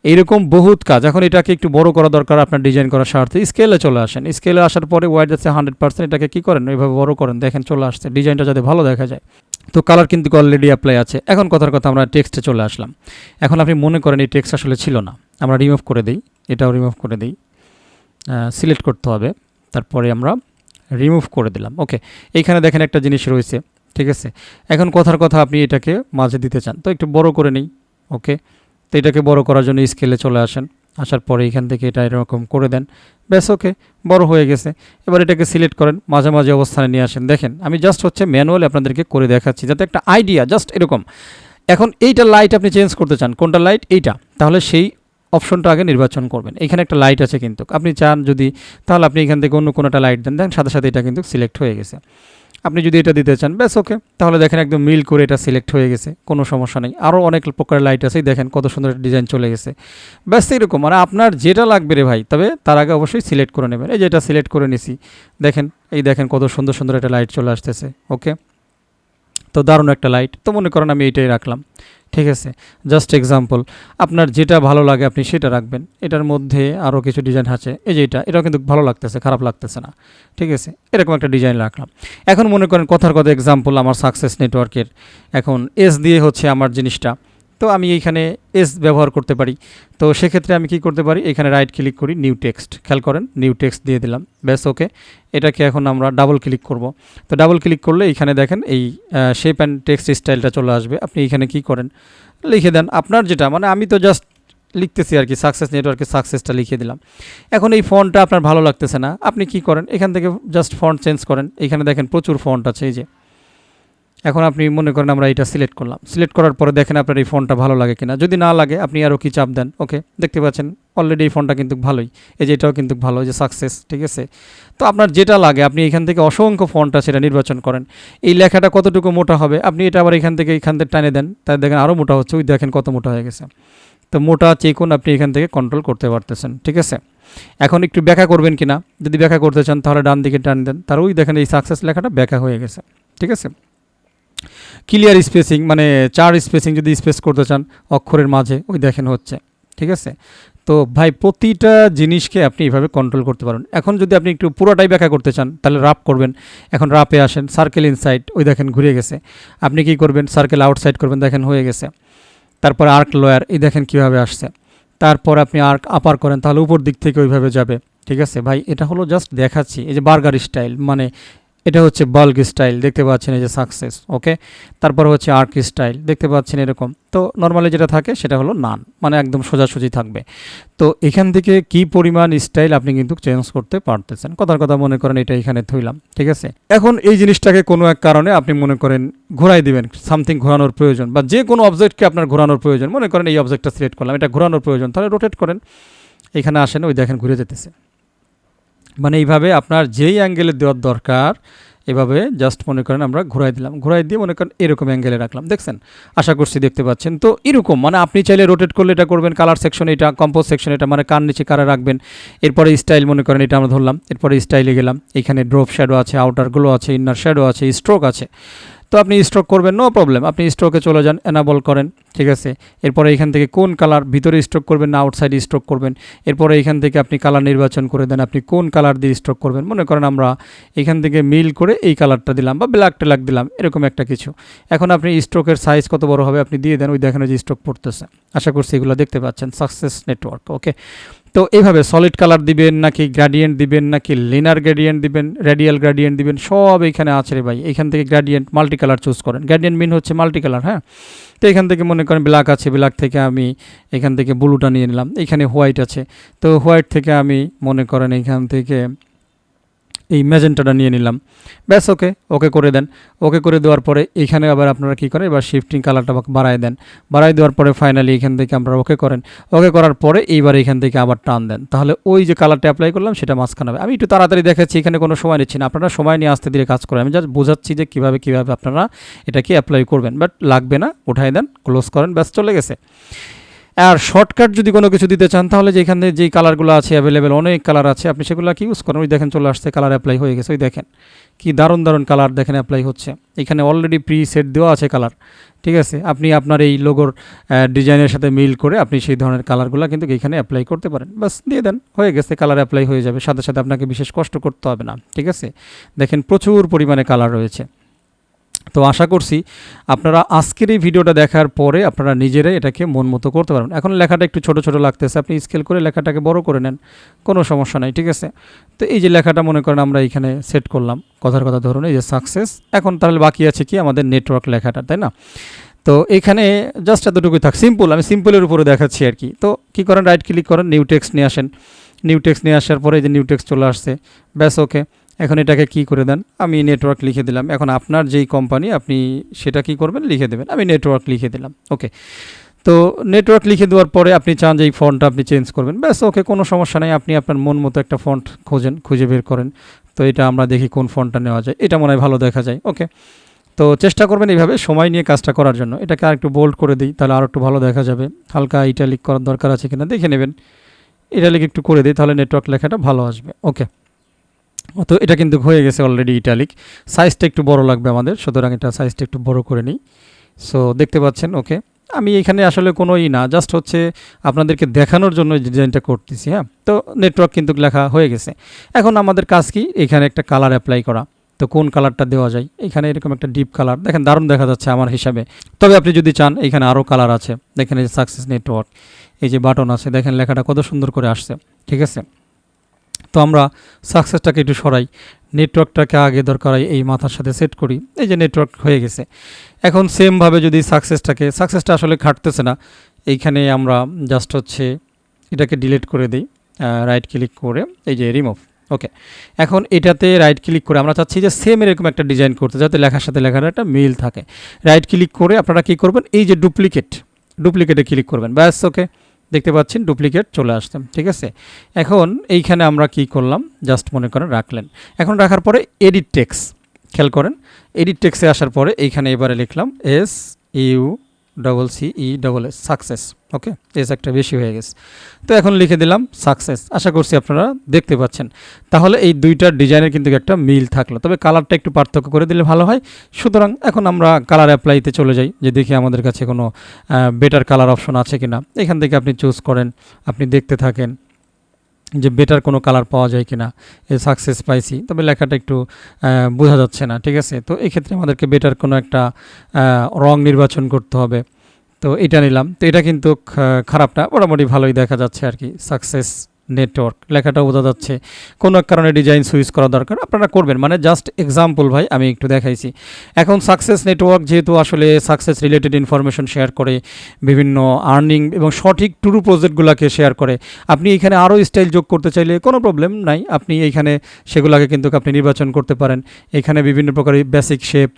এইরকম বহুত কাজ। এখন এটাকে একটু বড় করা দরকার আপনার ডিজাইন করার স্বার্থে, স্কেলে চলে আসেন। স্কেলে আসার পরে ওয়াইড আছে 100%, এটাকে কী করেন ওইভাবে বড় করেন, দেখেন চলে আসছে, ডিজাইনটা যাতে ভালো দেখা যায়। তো কালার কিন্তু অলরেডি অ্যাপ্লাই আছে। এখন কথার কথা আমরা টেক্সটে চলে আসলাম। এখন আপনি মনে করেন এই টেক্সট আসলে ছিল না, আমরা রিমুভ করে দিই, এটাও রিমুভ করে দিই, সিলেক্ট করতে হবে, তারপরে আমরা রিমুভ করে দিলাম। ওকে, এইখানে দেখেন একটা জিনিস রয়েছে, ঠিক আছে। এখন কথার কথা আপনি এটাকে মাঝে দিতে চান, তো একটু বড় করে নিই। ওকে, তো এটাকে বড় করার জন্য স্কেলে চলে আসেন, আসার পরে এখান থেকে এটা এরকম করে দেন, ব্যাস ওকে, বড় হয়ে গেছে। এবার এটাকে সিলেক্ট করেন, মাঝামাঝি অবস্থানে নিয়ে আসেন। দেখেন আমি জাস্ট হচ্ছে ম্যানুয়ালি আপনাদেরকে করে দেখাচ্ছি যাতে একটা আইডিয়া, জাস্ট এরকম। এখন এইটা লাইট আপনি চেঞ্জ করতে চান, কোনটা লাইট, এইটা, তাহলে সেই অপশনটা আগে নির্বাচন করবেন। এখানে একটা লাইট আছে কিন্তু, আপনি চান যদি, তাহলে আপনি এখান থেকে অন্য কোনোটা লাইট দেন, দেখেন সাথে সাথে এটা কিন্তু সিলেক্ট হয়ে গেছে। আপনি যদি এটা দিতে চান, ব্যাস ওকে, তাহলে দেখেন একদম মিল করে এটা সিলেক্ট হয়ে গেছে, কোনো সমস্যা নেই। আরও অনেক প্রকারের লাইট আছে, দেখেন কত সুন্দর ডিজাইন চলে গেছে। ব্যাস এরকম, মানে আপনার যেটা লাগবে রে ভাই, তবে তার আগে অবশ্যই সিলেক্ট করে নেবেন। এই যে এটা সিলেক্ট করে নিছি, দেখেন এই দেখেন কত সুন্দর সুন্দর একটা লাইট চলে আসতেছে। ওকে, তো দারুণ একটা লাইট। তো মনে করেন আমি এইটাই রাখলাম, ঠিক আছে, জাস্ট এক্সাম্পল। আপনার যেটা ভালো লাগে আপনি সেটা রাখবেন। এটার মধ্যে আরও কিছু ডিজাইন আছে, এই যে এটাও কিন্তু ভালো লাগতেছে, খারাপ লাগতেছে না, ঠিক আছে, এরকম একটা ডিজাইন রাখলাম। এখন মনে করেন কথার কথা এক্সাম্পল আমার সাকসেস নেটওয়ার্কের, এখন এস দিয়ে হচ্ছে আমার জিনিসটা, তো আমি এইখানে এস ব্যবহার করতে পারি। তো সেক্ষেত্রে আমি কি করতে পারি, এখানে রাইট ক্লিক করি, নিউ টেক্সট, খেয়াল করেন নিউ টেক্সট দিয়ে দিলাম, ব্যাস ওকে। এটাকে এখন আমরা ডাবল ক্লিক করব। তো ডাবল ক্লিক করলে এখানে দেখেন এই শেপ অ্যান্ড টেক্সট স্টাইলটা চলে আসবে। আপনি এখানে কি করেন, লিখে দেন আপনার যেটা, মানে আমি তো জাস্ট লিখতেছি আর কি, সাকসেস নেটওয়ার্কের সাকসেসটা লিখে দিলাম। এখন এই ফন্টটা আপনার ভালো লাগতেছে না, আপনি কি করেন, এখান থেকে জাস্ট ফন্ট চেঞ্জ করেন। এখানে দেখেন প্রচুর ফন্ট আছে, এই যে এখন আপনি মনে করেন আমরা এটা সিলেক্ট করলাম, সিলেক্ট করার পরে দেখেন আপনার এই ফন্টটা ভালো লাগে কিনা, যদি না লাগে আপনি আরও কি চাপ দেন। ওকে, দেখতে পাচ্ছেন অলরেডি এই ফন্টটা কিন্তু ভালোই, এই যে এটাও কিন্তু ভালো, যে সাকসেস, ঠিক আছে। তো আপনার যেটা লাগে আপনি এখান থেকে অসংখ্য ফন্ট আছে, সেটা নির্বাচন করেন। এই লেখাটা কতটুকু মোটা হবে আপনি এটা আবার এখান থেকে টানে দেন, তাই দেখেন আরও মোটা হচ্ছে, ওই দেখেন কত মোটা হয়ে গেছে। তো মোটা চিকন আপনি এখান থেকে কন্ট্রোল করতে পারতেছেন, ঠিক আছে। এখন একটু ব্যাখ্যা করবেন কিনা, যদি ব্যাখ্যা করতে চান তাহলে ডান দিকে টান দেন, তার ওই দেখেন এই সাকসেস লেখাটা ব্যাখ্যা হয়ে গেছে, ঠিক আছে। ক্লিয়ার স্পেসিং, মানে 4 স্পেসিং যদি স্পেস করতে চান অক্ষরের মাঝে, ওই দেখেন হচ্ছে, ঠিক আছে। তো ভাই প্রতিটা জিনিসকে আপনি এইভাবে কন্ট্রোল করতে পারেন। এখন যদি আপনি একটু পুরোটাই ব্যাখ্যা করতে চান তাহলে রাপ করবেন। এখন রাপে আসেন, সার্কেল ইনসাইড, ওই দেখেন ঘুরে গেছে। আপনি কি করবেন, সার্কেল আউটসাইড করবেন, দেখেন হয়ে গেছে। তারপর আর্ক লোয়ার, এই দেখেন কীভাবে আসছে। তারপর আপনি আর্ক আপার করেন, তাহলে উপর দিক থেকে ওইভাবে যাবে, ঠিক আছে। ভাই এটা হলো জাস্ট দেখাচ্ছি, এই যে বার্গার স্টাইল, মানে এটা হচ্ছে বাল্ক স্টাইল, দেখতে পাচ্ছেন এই যে সাকসেস। ওকে, তারপর হচ্ছে আর্ক স্টাইল, দেখতে পাচ্ছেন এরকম। তো নর্মালি যেটা থাকে সেটা হলো নান, মানে একদম সোজাসুজি থাকবে। তো এখান থেকে কি পরিমাণ স্টাইল আপনি কিন্তু চেঞ্জ করতে পারতেছেন। কথার কথা মনে করেন এটা এখানে থইলাম, ঠিক আছে। এখন এই জিনিসটাকে কোনো এক কারণে আপনি মনে করেন ঘোরাই দিবেন, সামথিং ঘোরানোর প্রয়োজন, বা যে কোনো অবজেক্টকে আপনার ঘোরানোর প্রয়োজন, মনে করেন এই অবজেক্টটা সিলেক্ট করলাম, এটা ঘোরানোর প্রয়োজন, তাহলে রোটেট করেন, এখানে আসেন, ওই দেখেন ঘুরে যেতেছে। মানে এইভাবে আপনার যেই অ্যাঙ্গেলে দেওয়ার দরকার এভাবে জাস্ট মনে করেন আমরা ঘুরাই দিলাম, ঘুরাই দিয়ে মনে করেন এরকম অ্যাঙ্গেলে রাখলাম, দেখছেন, আশা করছি দেখতে পাচ্ছেন। তো এরকম মানে আপনি চাইলে রোটেট করলে এটা করবেন, কালার সেকশন এটা, কম্পোজ সেকশন এটা, মানে কার নিচে কারা রাখবেন। এরপরে স্টাইল মনে করেন এটা আমরা ধরলাম, এরপরে স্টাইলে গেলাম, এখানে ড্রপ শ্যাডো আছে, আউটার গ্লো আছে, ইনার শ্যাডো আছে, স্ট্রোক আছে। তো আপনি স্ট্রোক করবেন, নো প্রবলেম, আপনি স্ট্রোকে চলে যান, এনাবল করেন, ঠিক আছে। এরপরে এখান থেকে কোন কালার, ভিতরে স্ট্রোক করবেন না আউটসাইড স্ট্রোক করবেন, এরপরে এখান থেকে আপনি কালার নির্বাচন করে দেন, আপনি কোন কালার দিয়ে স্ট্রোক করবেন। মনে করেন আমরা এখান থেকে মিল করে এই কালারটা দিলাম বা ব্ল্যাক টেলাক দিলাম, এরকম একটা কিছু। এখন আপনি স্ট্রোকের সাইজ কত বড় হবে আপনি দিয়ে দেন, ওই দেখেন যে স্ট্রোক পড়তেছে। আশা করছি এগুলো দেখতে পাচ্ছেন, সাকসেস নেটওয়ার্ক। ওকে, তো এইভাবে সলিড কালার দিবেন নাকি গ্রেডিয়েন্ট দিবেন নাকি লিনার গ্রেডিয়েন্ট দিবেন, রেডিয়াল গ্রেডিয়েন্ট দিবেন, সব এখানে আছে রে ভাই। এখান থেকে গ্রেডিয়েন্ট মাল্টি কালার চুজ করেন, গ্রেডিয়েন্ট মিন হচ্ছে মাল্টি কালার, হ্যাঁ। তো এখান থেকে মনে করেন ব্ল্যাক আছে, ব্ল্যাক থেকে আমি এখান থেকে ব্লুটা নিয়ে নিলাম, এখানে হোয়াইট আছে, তো হোয়াইট থেকে আমি মনে করেন এখান থেকে এই ম্যাজেন্টাটা নিয়ে নিলাম, ব্যাস। ওকে, ওকে করে দেন। ওকে করে দেওয়ার পরে এখানে আবার আপনারা কী করেন, এবার শিফটিং কালারটা বাড়ায় দেন, বাড়ায় দেওয়ার পরে ফাইনালি এখান থেকে আপনারা ওকে করেন। ওকে করার পরে এইবার এখান থেকে আবার টান দেন, তাহলে ওই যে কালারটা অ্যাপ্লাই করলাম সেটা মাঝখানে হবে। আমি একটু তাড়াতাড়ি দেখাচ্ছি, এখানে কোনো সময় নিচ্ছি না, আপনারা সময় নিয়ে আস্তে ধীরে কাজ করেন। আমি জাস্ট বোঝাচ্ছি যে কীভাবে আপনারা এটাকে অ্যাপ্লাই করবেন, বাট লাগবে না, উঠাই দেন, ক্লোজ করেন, ব্যাস চলে গেছে। আর শর্টকাট যদি কোনো কিছু দিতে চান তাহলে যেখানে যেই কালারগুলো আছে অ্যাভেলেবেল, অনেক কালার আছে, আপনি সেগুলো কি ইউজ করেন। ওই দেখেন চলে আসছে, কালার অ্যাপ্লাই হয়ে গেছে, ওই দেখেন কি দারুণ দারুণ কালার দেখেন অ্যাপ্লাই হচ্ছে। এখানে অলরেডি প্রি সেট দেওয়া আছে কালার, ঠিক আছে। আপনি আপনার এই লোগোর ডিজাইনের সাথে মিল করে আপনি সেই ধরনের কালারগুলো কিন্তু এখানে অ্যাপ্লাই করতে পারেন, বাস দিয়ে দেন, হয়ে গেছে, কালার অ্যাপ্লাই হয়ে যাবে। সাথে সাথে আপনাকে বিশেষ কষ্ট করতে হবে না, ঠিক আছে। দেখেন প্রচুর পরিমাণে কালার রয়েছে। তো আশা করছি আপনারা আজকের এই ভিডিওটা দেখার পরে আপনারা নিজেরাই এটাকে মন মতো করতে পারবেন। এখন লেখাটা একটু ছোট ছোট লাগতেছে, আপনি স্কেল করে লেখাটাকে বড় করে নেন, কোনো সমস্যা নাই, ঠিক আছে। তো এই যে লেখাটা মনে করেন আমরা এখানে সেট করলাম, কথার কথা ধরুন এই যে সাকসেস। এখন তাহলে বাকি আছে কি আমাদের নেটওয়ার্ক লেখাটা, তাই না। তো এখানে জাস্ট এতটুকুই থাক, সিম্পল, আমি সিম্পলের উপরে দেখাচ্ছি আর কি। তো কী করেন, রাইট ক্লিক করেন, নিউ টেক্সট নিয়ে আসেন। নিউ টেক্সট নিয়ে আসার পরে এই যে নিউ টেক্সট চলে আসছে, ব্যাস। ওকে, এখন এটাকে কি করে দেন, আমি নেটওয়ার্ক লিখে দিলাম। এখন আপনার যেই কোম্পানি আপনি সেটা কি করবেন, লিখে দেবেন, আমি নেটওয়ার্ক লিখে দিলাম। ওকে, তো নেটওয়ার্ক লিখে দেওয়ার পরে আপনি চান যে এই ফন্টটা আপনি চেঞ্জ করবেন, ব্যাস। ওকে, কোনো সমস্যা নেই, আপনি আপনার মন মতো একটা ফন্ট খোঁজেন, খুঁজে বের করেন। তো এটা আমরা দেখি কোন ফন্টটা নেওয়া যায়, এটা মনে হয় ভালো দেখা যায়। ওকে, তো চেষ্টা করবেন এইভাবে সময় নিয়ে কাজটা করার জন্য। এটাকে আর একটু বোল্ড করে দিই, তাহলে আর একটু ভালো দেখা যাবে। হালকা ইটালিক করার দরকার আছে কিনা দেখে নেবেন, ইটালিক একটু করে দিই, তাহলে নেটওয়ার্ক লেখাটা ভালো আসবে। ওকে, তো এটা কিন্তু হয়ে গেছে অলরেডি ইটালিক। সাইজটা একটু বড় লাগবে আমাদের, সুতরাং এটা সাইজটা একটু বড় করে নিই। সো দেখতে পাচ্ছেন। ওকে, আমি এখানে আসলে কোনো না, জাস্ট হচ্ছে আপনাদেরকে দেখানোর জন্য ডিজাইনটা করতেছি, হ্যাঁ। তো নেটওয়ার্ক কিন্তু লেখা হয়ে গেছে। এখন আমাদের কাজ কি, এখানে একটা কালার অ্যাপ্লাই করা। তো কোন কালারটা দেওয়া যায়, এখানে এরকম একটা ডিপ কালার দেখেন, দারুণ দেখা যাচ্ছে আমার হিসাবে। তবে আপনি যদি চান এখানে আরও কালার আছে, দেখেন এই যে সাকসেস নেটওয়ার্ক, এই যে বাটন আছে, দেখেন লেখাটা কত সুন্দর করে আসছে, ঠিক আছে। তো আমরা সাকসেসটাকে একটু সরাই, নেটওয়ার্কটাকে আগে দরকার এই মাথার সাথে সেট করি, এই যে নেটওয়ার্ক হয়ে গেছে। এখন সেমভাবে যদি সাকসেসটা আসলে খাটতেছে না, এইখানে আমরা জাস্ট হচ্ছে এটাকে ডিলিট করে দিই, রাইট ক্লিক করে এই যে রিমুভ। ওকে, এখন এটাতে রাইট ক্লিক করে আমরা চাচ্ছি যে সেম এরকম একটা ডিজাইন করতে, যাতে লেখার সাথে লেখার একটা মিল থাকে। রাইট ক্লিক করে আপনারা কী করবেন, এই যে ডুপ্লিকেটে ক্লিক করবেন, ব্যাস। ওকে, দেখতে পাচ্ছেন ডুপ্লিকেট চলে আসছে, ঠিক আছে। এখন এইখানে আমরা কি করলাম, জাস্ট মনে করেন রাখলেন। এখন রাখার পরে এডিট টেক্সট, খেয়াল করেন এডিট টেক্সে আসার পরে এইখানে এবারে লিখলাম SUCCESS, সাকসেস। ওকে, এস একটা বেশি হয়ে গেছে, তো এখন লিখে দিলাম সাকসেস। আশা করছি আপনারা দেখতে পাচ্ছেন। তাহলে এই দুইটার ডিজাইনের কিন্তু একটা মিল থাকলো, তবে কালারটা একটু পার্থক্য করে দিলে ভালো হয়। সুতরাং এখন আমরা কালার অ্যাপ্লাইতে চলে যাই, যে দেখি আমাদের কাছে কোনো বেটার কালার অপশন আছে কিনা। এখান থেকে আপনি চুজ করেন, আপনি দেখতে থাকেন যে বেটার কোনো কালার পাওয়া যায় কিনা। সাকসেস পাইছি, তবে লেখাটা একটু বোঝা যাচ্ছে না, ঠিক আছে। তো এক্ষেত্রে আমাদেরকে বেটার কোনো একটা রং নির্বাচন করতে হবে। তো এটা নিলাম, তো এটা কিন্তু খারাপ না, মোটামুটি ভালোই দেখা যাচ্ছে আর কি। সাকসেস নেটওয়ার্ক লেখাটা বোঝা যাচ্ছে, কোনো এক কারণে ডিজাইন সুইচ করা দরকার, আপনারা করবেন, মানে জাস্ট এক্সাম্পল ভাই আমি একটু দেখাইছি। এখন সাকসেস নেটওয়ার্ক যেহেতু আসলে সাকসেস রিলেটেড ইনফরমেশন শেয়ার করে, বিভিন্ন আর্নিং এবং সঠিক ট্রু প্রজেক্টগুলোকে শেয়ার করে। আপনি এখানে আরও স্টাইল যোগ করতে চাইলে কোনো প্রবলেম নাই, আপনি এইখানে সেগুলোকে কিন্তু আপনি নির্বাচন করতে পারেন। এখানে বিভিন্ন প্রকারের বেসিক শেপ,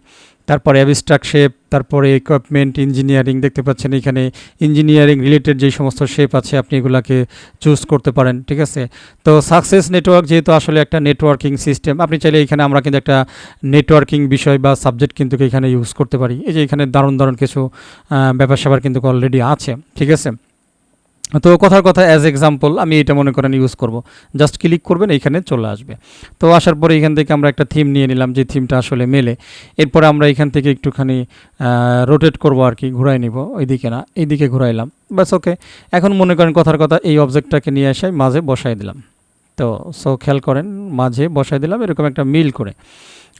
তারপরে অ্যাবস্ট্রাক্ট শেপ, তারপরে ইকুইপমেন্ট ইঞ্জিনিয়ারিং, দেখতে পাচ্ছেন এখানে ইঞ্জিনিয়ারিং রিলেটেড যে সমস্ত শেপ আছে আপনি এগুলাকে চুজ করতে পারেন, ঠিক আছে। তো সাকসেস নেটওয়ার্ক যেহেতু আসলে একটা নেটওয়ার্কিং সিস্টেম, আপনি চাইলে এখানে আমরা কিন্তু একটা নেটওয়ার্কিং বিষয় বা সাবজেক্ট কিন্তু এখানে ইউজ করতে পারি। এই যে এখানে দারুণ দারুণ কিছু ব্যাপার স্যাপার কিন্তু অলরেডি আছে, ঠিক আছে। তো কথার কথা অ্যাজ এক্সাম্পল আমি এটা মনে করেন ইউজ করব, জাস্ট ক্লিক করবেন এইখানে চলে আসবে। তো আসার পরে এখান থেকে আমরা একটা থিম নিয়ে নিলাম যে থিমটা আসলে মেলে। এরপরে আমরা এখান থেকে একটুখানি রোটেট করব আর কি, ঘুরাই নিব, ওইদিকে না এইদিকে ঘুরাইলাম, ব্যাস ওকে। এখন মনে করেন কথার কথা এই অবজেক্টটাকে নিয়ে এসে মাঝে বসাই দিলাম। তো খেয়াল করেন মাঝে বসাই দিলাম এরকম একটা মিল করে।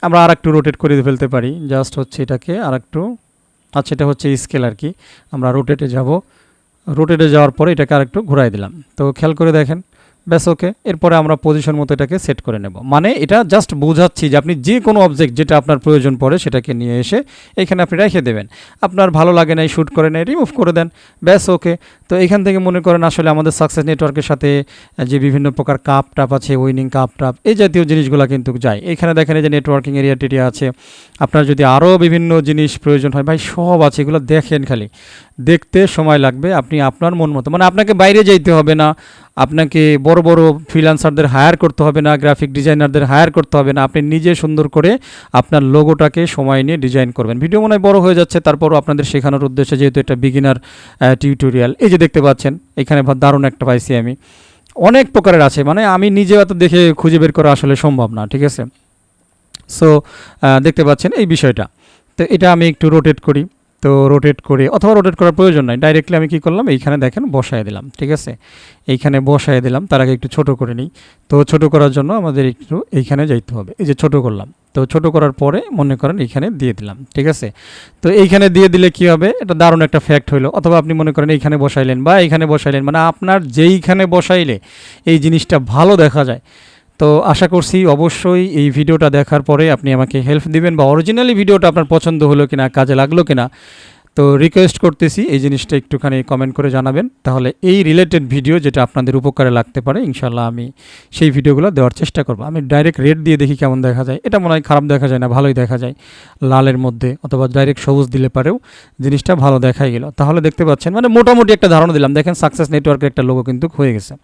আমরা আর একটু রোটেট করে ফেলতে পারি, জাস্ট হচ্ছে এটাকে আর একটু, আচ্ছা এটা হচ্ছে স্কেল আর কি। আমরা রোটেটে যাব, রোটেটে যাওয়ার পরে এটাকে আরেকটু ঘুরাই দিলাম। তো খেয়াল করে দেখেন, ব্যাস ওকে। এরপরে আমরা পজিশন মতো এটাকে সেট করে নেব। মানে এটা জাস্ট বোঝাচ্ছি যে আপনি যে কোনো অবজেক্ট যেটা আপনার প্রয়োজন পড়ে সেটাকে নিয়ে এসে এখানে আপনি রেখে দেবেন। আপনার ভালো লাগে না, শ্যুট করে নেয়, রিমুভ করে দেন, ব্যাস ওকে। তো এখান থেকে মনে করেন আসলে আমাদের সাকসেস নেটওয়ার্কের সাথে যে বিভিন্ন প্রকার কাপ টাপ আছে, উইনিং কাপ টাপ এই জাতীয় জিনিসগুলো কিন্তু যায়। এখানে দেখেন এই যে নেটওয়ার্কিং এরিয়া টেরিয়া আছে। আপনার যদি আরও বিভিন্ন জিনিস প্রয়োজন হয় ভাই, সব আছে, এগুলো দেখেন, খালি দেখতে সময় লাগবে। আপনি আপনার মন মতো, মানে আপনাকে বাইরে যাইতে হবে না, আপনাকে বড় বড় ফ্রিল্যান্সারদের হায়ার করতে হবে না, গ্রাফিক ডিজাইনারদের হায়ার করতে হবে না। আপনি নিজে সুন্দর করে আপনার লোগোটাকে সময় নিয়ে ডিজাইন করবেন। ভিডিও মনে হয় বড় হয়ে যাচ্ছে, তারপরও আপনাদের শেখানোর উদ্দেশ্যে, যেহেতু এটা বিগিনার টিউটোরিয়াল। এই যে দেখতে পাচ্ছেন এখানে দারুণ একটা পাইছি আমি, অনেক প্রকারের আছে, মানে আমি নিজে এত দেখে খুঁজে বের করা আসলে সম্ভব না, ঠিক আছে। সো দেখতে পাচ্ছেন এই বিষয়টা। তো এটা আমি একটু রোটেট করি, তো রোটেট করে, অথবা রোটেট করার প্রয়োজন নাই, ডাইরেক্টলি আমি কি করলাম এইখানে দেখেন বসায় দিলাম, ঠিক আছে। এইখানে বসায় দিলাম, তার আগে একটু ছোট করে নিই। তো ছোট করার জন্য আমাদের একটু এইখানে যাইতে হবে, এই যে ছোট করলাম। তো ছোট করার পরে মনে করেন এইখানে দিয়ে দিলাম, ঠিক আছে। তো এইখানে দিয়ে দিলে কি হবে, এটা দারুণ একটা ফ্যাক্ট হইলো। অথবা আপনি মনে করেন এইখানে বসাইলেন বা এইখানে বসাইলেন, মানে আপনার যেইখানে বসাইলে এই জিনিসটা ভালো দেখা যায়। তো আশা করছি অবশ্যই এই ভিডিওটা দেখার পরে আপনি আমাকে হেল্প দিবেন, বা অরিজিনালি ভিডিওটা আপনার পছন্দ হলো কিনা, কাজে লাগলো কিনা। তো রিকোয়েস্ট করতেছি এই জিনিসটা একটুখানি কমেন্ট করে জানাবেন, তাহলে এই রিলেটেড ভিডিও যেটা আপনাদের উপকারে লাগতে পারে ইনশাল্লাহ আমি সেই ভিডিওগুলো দেওয়ার চেষ্টা করব। আমি ডাইরেক্ট রেড দিয়ে দেখি কেমন দেখা যায়, এটা মনে হয় খারাপ দেখা যায় না, ভালোই দেখা যায় লালের মধ্যে, অথবা ডাইরেক্ট সবুজ দিলে পারেও জিনিসটা ভালো দেখাই গেল। তাহলে দেখতে পাচ্ছেন, মানে মোটামুটি একটা ধারণা দিলাম। দেখেন সাকসেস নেটওয়ার্কের একটা লোগো কিন্তু হয়ে গেছে।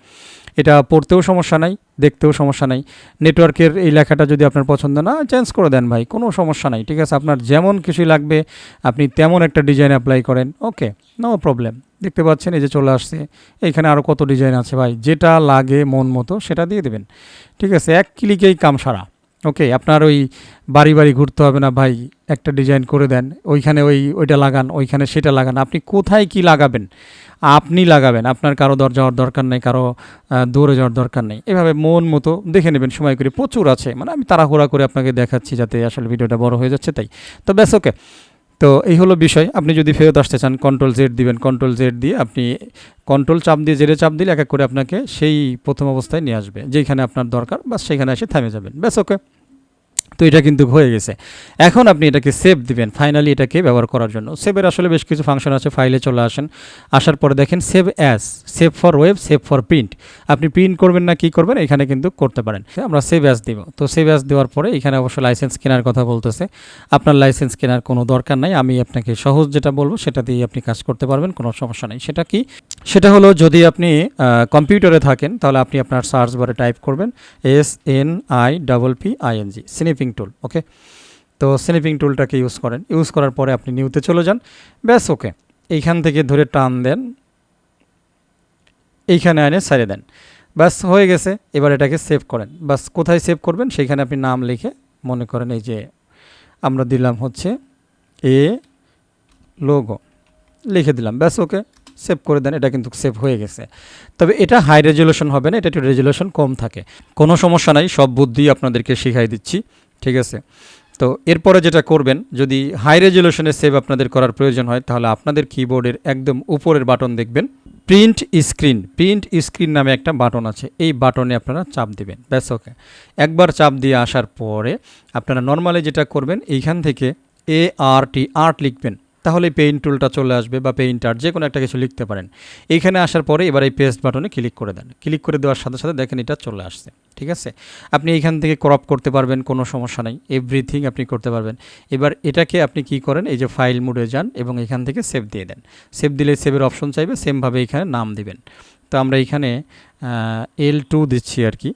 এটা পড়তেও সমস্যা নাই, দেখতেও সমস্যা নাই। নেটওয়ার্কের এই লেখাটা যদি আপনার পছন্দ না, চেঞ্জ করে দেন ভাই, কোনো সমস্যা নাই, ঠিক আছে। আপনার যেমন কিছুই লাগবে আপনি তেমন একটা ডিজাইন অ্যাপ্লাই করেন, ওকে, নো প্রবলেম। দেখতে পাচ্ছেন এই যে চলে আসছে, এইখানে আরও কত ডিজাইন আছে ভাই, যেটা লাগে মন মতো সেটা দিয়ে দেবেন, ঠিক আছে। এক ক্লিকেই কাম সারা, ওকে। আপনার ওই বাড়ি বাড়ি ঘুরতে হবে না ভাই, একটা ডিজাইন করে দেন, ওইখানে ওইটা লাগান, ওইখানে সেটা লাগান। আপনি কোথায় কি লাগাবেন আপনি লাগাবেন, আপনার কারো যাওয়ার দরকার নেই, কারো দৌড়ে যাওয়ার দরকার নেই। এভাবে মন মতো দেখে নেবেন, সময় করে, প্রচুর আছে। মানে আমি তাড়াহুড়া করে আপনাকে দেখাচ্ছি যাতে আসলে ভিডিওটা বড় হয়ে যাচ্ছে, তাই। তো ব্যাস ওকে। তো এই হলো বিষয়। আপনি যদি ফেরত আসতে চান কন্ট্রোল জেড দিবেন, কন্ট্রোল জেড দিয়ে আপনি কন্ট্রোল চাপ দিয়ে জেডে চাপ দিলে এক এক করে আপনাকে সেই প্রথম অবস্থায় নিয়ে আসবে, যেখানে আপনার দরকার, বাস সেখানে এসে থেমে যাবেন, ব্যাস ওকে। তো এটা কিন্তু হয়ে গেছে। এখন আপনি এটাকে সেভ দিবেন ফাইনালি এটাকে ব্যবহার করার জন্য। সেভের আসলে বেশ কিছু ফাংশন আছে, ফাইলে চলে আসেন, আসার পরে দেখেন save as, save for web, save for print. আপনি প্রিন্ট করবেন না কি করবেন এখানে কিন্তু করতে পারেন। আমরা সেভ অ্যাজ দিব। তো সেভ অ্যাজ দেওয়ার পরে এখানে অবশ্য লাইসেন্স কেনার কথা বলতেছে। আপনার লাইসেন্স কেনার কোনো দরকার নাই, আমি আপনাকে সহজ যেটা বলবো সেটা দিয়ে আপনি কাজ করতে পারবেন, কোনো সমস্যা নেই। সেটা কি, সেটা হলো যদি আপনি কম্পিউটারে থাকেন তাহলে আপনি আপনার সার্চ বারে টাইপ করবেন SNIPPING, স্নিপিং টুল, ওকে। তো স্নিপিং টুলটাকে ইউজ করেন, ইউজ করার পরে আপনি নিউতে চলে যান, ব্যাস ওকে। এইখান থেকে ধরে টান দেন, এইখানে এনে ছেড়ে দেন, ব্যাস হয়ে গেছে। এবার এটাকে সেভ করেন, বাস কোথায় সেভ করবেন সেইখানে আপনি নাম লিখে, মনে করেন এই যে আমরা দিলাম হচ্ছে লোগো, লিখে দিলাম, ব্যাস ওকে, সেভ করে দেন। এটা কিন্তু সেভ হয়ে গেছে। তবে এটা হাই রেজুলেশন হবে না, এটা একটু রেজুলেশন কম থাকে, কোনো সমস্যা নাই, সব বুদ্ধি আপনাদেরকে শিখাই দিচ্ছি, ঠিক আছে। তো এরপরে যেটা করবেন, যদি হাই রেজুলেশনে সেভ আপনাদের করার প্রয়োজন হয় তাহলে আপনাদের কিবোর্ডের একদম উপরের বাটন দেখবেন প্রিন্ট স্ক্রিন, প্রিন্ট স্ক্রিন নামে একটা বাটন আছে, এই বাটনে আপনারা চাপ দিবেন, ব্যাস ওকে। একবার চাপ দিয়ে আসার পরে আপনারা নর্মালি যেটা করবেন এইখান থেকে আর্ট লিখবেন, তাহলে পেইন্ট টুলটা চলে আসবে, বা পেইন্ট আর্ট যে কোনো একটা কিছু লিখতে পারেন। এইখানে আসার পরে এবার এই পেস্ট বাটনে ক্লিক করে দেন, ক্লিক করে দেওয়ার সাথে সাথে দেখেন এটা চলে আসছে, ঠিক আছে। আপনি এইখান থেকে ক্রপ করতে পারবেন, কোনো সমস্যা নেই, এভরিথিং আপনি করতে পারবেন। এবার এটাকে আপনি কি করেন, এই যে ফাইল মোডে যান এবং এখান থেকে সেভ দিয়ে দেন। সেভ দিলে সেভের অপশন চাইবে, সেমভাবে এখানে নাম দিবেন। তো আমরা এখানে L2 দিচ্ছি আর কি,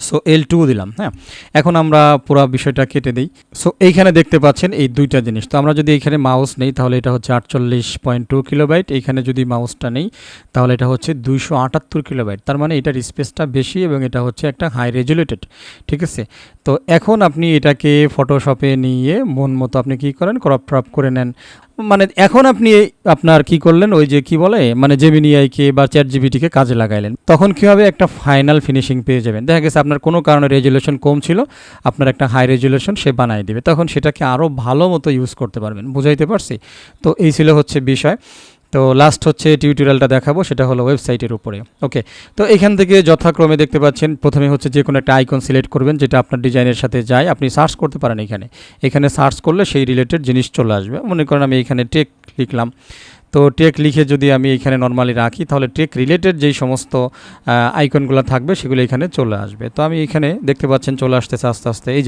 সো L2 দিলাম। হ্যাঁ, এখন আমরা পুরো বিষয়টা কেটে দিই। সো এইখানে দেখতে পাচ্ছেন এই দুইটা জিনিস। তো আমরা যদি এখানে মাউস নেই তাহলে এটা হচ্ছে 48.2 কিলোবাইট, এইখানে যদি মাউসটা নেই তাহলে এটা হচ্ছে 278 কিলোবাইট। তার মানে এটার স্পেসটা বেশি এবং এটা হচ্ছে একটা হাই রেজুলেটেড। ঠিক আছে, তো এখন আপনি এটাকে ফটোশপে নিয়ে মন মতো আপনি কী করেন, ক্রপ করে নেন। মানে এখন আপনি আপনার কি করলেন, ওই যে কি বলে মানে জেমিনি আইকে বা চ্যাট জিপিটিকে কাজে লাগাইলেন, তখন কী হবে, একটা ফাইনাল ফিনিশিং পেয়ে যাবেন। দেখা গেছে আপনার কোনো কারণে রেজুলেশন কম ছিল, আপনার একটা হাই রেজুলেশন সে বানিয়ে দেবে, তখন সেটাকে আরও ভালো মতো ইউজ করতে পারবেন। বুঝাইতে পারছি? তো এই ছিল হচ্ছে বিষয়। তো লাস্ট হচ্ছে টিউটোরিয়ালটা দেখাবো, সেটা হলো ওয়েবসাইটের উপরে। ওকে, তো এখান থেকে যথাক্রমে দেখতে পাচ্ছেন প্রথমে হচ্ছে যে কোনো একটা আইকন সিলেক্ট করবেন যেটা আপনার ডিজাইনের সাথে যায়। আপনি সার্চ করতে পারেন, এখানে সার্চ করলে সেই রিলেটেড জিনিস চলে আসবে। মনে করেন আমি এখানে টেক লিখলাম, তো টেক লিখে যদি আমি এখানে নর্মালি রাখি তাহলে টেক রিলেটেড যেই সমস্ত আইকনগুলো থাকবে সেগুলো এখানে চলে আসবে। তো আমি এখানে দেখতে পাচ্ছেন চলে আসতেছে আস্তে আস্তে। এই